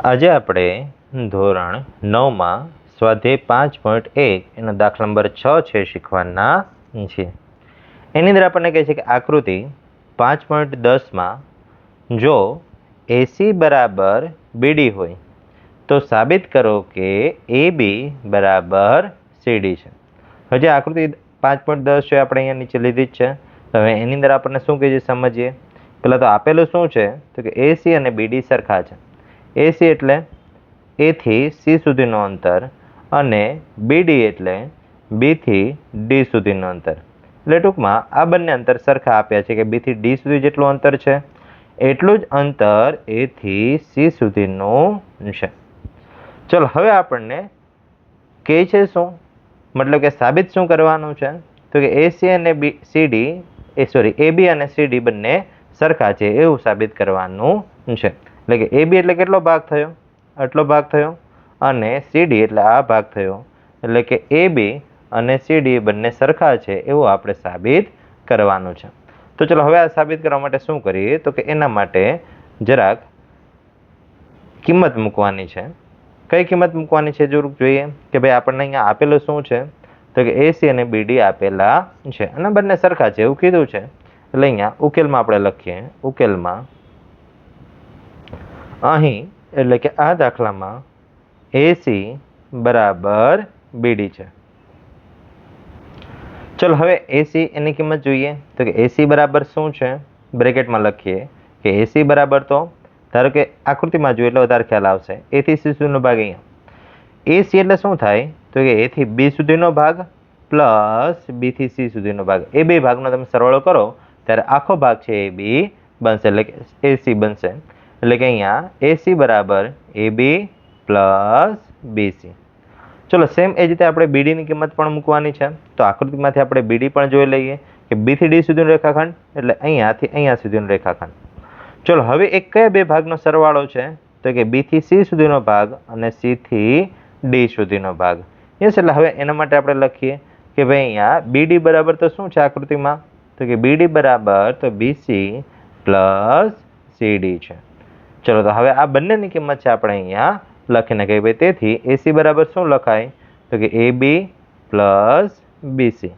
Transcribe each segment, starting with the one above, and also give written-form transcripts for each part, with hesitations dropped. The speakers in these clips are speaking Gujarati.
આજે આપણે ધોરણ 9માં સ્વાધ્યાય 5.1 એનો દાખલા નંબર 6 છે શીખવાના છે. એની અંદર આપણને કહે છે કે આકૃતિ 5.10માં જો AC બરાબર BD હોય તો સાબિત કરો કે AB બરાબર CD છે. હજી આકૃતિ 5.10 છે આપણે અહીંયા નીચે લીધી જ છે. તો હવે એની અંદર આપણને શું કહે છે સમજીએ. પહેલાં તો આપેલું શું છે તો કે AC અને BD સરખા છે. AC એટલે A થી C સુધીનું અંતર અને BD એટલે B થી D સુધીનું અંતર. એટલે ટૂંકમાં આ બંને અંતર સરખા આપ્યા છે કે B થી D સુધી જેટલું અંતર છે એટલું જ અંતર A થી C સુધીનું છે. ચલો હવે આપણને કહે છે શું, મતલબ કે સાબિત શું કરવાનું છે તો કે AC અને AB અને CD બંને સરખા છે એવું સાબિત કરવાનું છે. એટલે કે AB એટલે કેટલો ભાગ થયો, આટલો ભાગ થયો, અને CD એટલે આ ભાગ થયો. એટલે કે AB અને CD બંને સરખા છે એવું આપણે સાબિત કરવાનું છે. તો ચલો હવે આ સાબિત કરવા માટે શું કરીએ તો કે એના માટે જરાક કિંમત મૂકવાની છે. કઈ કિંમત મૂકવાની છે જરૂર જોઈએ કે ભાઈ આપણને અહીંયા આપેલું શું છે તો કે AC અને BD આપેલા છે અને બંને સરખા છે એવું કીધું છે. એટલે અહીંયા ઉકેલમાં આપણે લખીએ, ઉકેલમાં અહીં એટલે કે આ દાખલામાં AC બરાબર BD છે. ચલો હવે AC એની કિંમત જોઈએ તો કે AC બરાબર શું છે, બ્રેકેટમાં લખીએ કે AC બરાબર તો ધારો કે આકૃતિમાં જોઈએ એટલે વધારે ખ્યાલ આવશે. A થી C સુધીનો ભાગ અહીંયા AC એટલે શું થાય તો કે A થી B સુધીનો ભાગ પ્લસ B થી C સુધીનો ભાગ. એ બે ભાગનો તમે સરવાળો કરો ત્યારે આખો ભાગ છે AB બનશે એટલે કે AC બનશે. એટલે કે અહીંયા AC બરાબર AB પ્લસ BC. ચલો સેમ એ જ રીતે આપણે BDની કિંમત પણ મૂકવાની છે. તો આકૃતિમાંથી આપણે BD પણ જોઈ લઈએ કે B થી D સુધીનો રેખાખંડ એટલે અહીંયાથી અહીંયા સુધીનો રેખાખંડ. ચલો હવે એક કયા બે ભાગનો સરવાળો છે તો કે B થી C સુધીનો ભાગ અને C થી D સુધીનો ભાગ. યસ, એટલે હવે એના માટે આપણે લખીએ કે ભાઈ અહીંયા BD બરાબર તો શું છે આકૃતિમાં તો કે BD બરાબર તો BC પ્લસ CD છે. ચલો તો હવે આ બંનેની કિંમત છે આપણે અહીંયા લખીને કે ભાઈ તેથી AC બરાબર શું લખાય તો કે AB પ્લસ BC.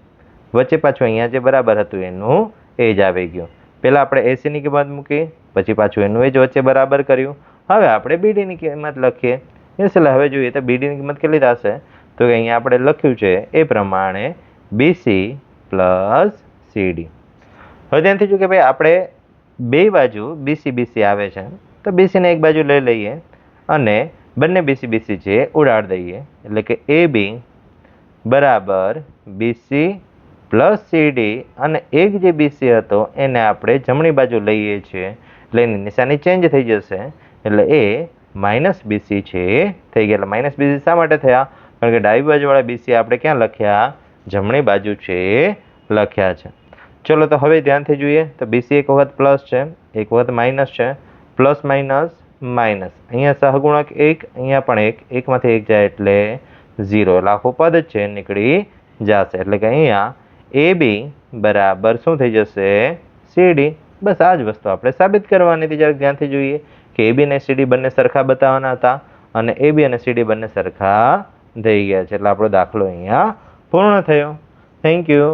વચ્ચે પાછું અહીંયા જે બરાબર હતું એનું એ જ આવી ગયું. પહેલાં આપણે ACની કિંમત મૂકી પછી પાછું એનું એ જ વચ્ચે બરાબર કર્યું. હવે આપણે BDની કિંમત લખીએ. એટલે હવે જોઈએ તો BDની કિંમત કેટલી થશે તો કે અહીંયા આપણે લખ્યું છે એ પ્રમાણે BC પ્લસ CD. હવે ધ્યાનથી જો કે ભાઈ આપણે બે બાજુ BC આવે છે તો BCને એક બાજુ લઈ લઈએ અને બંને BC છે ઉડાડી દઈએ. એટલે કે AB બરાબર BC પ્લસ CD અને એક જે BC હતો એને આપણે જમણી બાજુ લઈએ છીએ એટલે એની નિશાની ચેન્જ થઈ જશે. એટલે એ માઇનસ BC છે થઈ ગયા. એટલે માઇનસ BC શા માટે થયા કારણ કે ડાબી બાજુવાળા BC આપણે ક્યાં લખ્યા જમણી બાજુ છે લખ્યા છે. ચલો તો હવે ધ્યાનથી જોઈએ તો BC એક વખત પ્લસ છે એક વખત માઇનસ છે. પ્લસ માઇનસ માઇનસ, અહીંયા સહગુણક 1 અહીંયા પણ 1, એકમાંથી 1 જાય એટલે 0 એટલે આખું પદ જ છે નીકળી જશે. એટલે કે અહીંયા AB બરાબર શું થઈ જશે CD. બસ આ જ વસ્તુ આપણે સાબિત કરવાની હતી. જરાક ધ્યાનથી જોઈએ કે AB અને CD બંને સરખા બતાવવાના હતા અને AB અને CD બંને સરખા થઈ ગયા છે. એટલે આપણો દાખલો અહીંયા પૂર્ણ થયો. Thank you.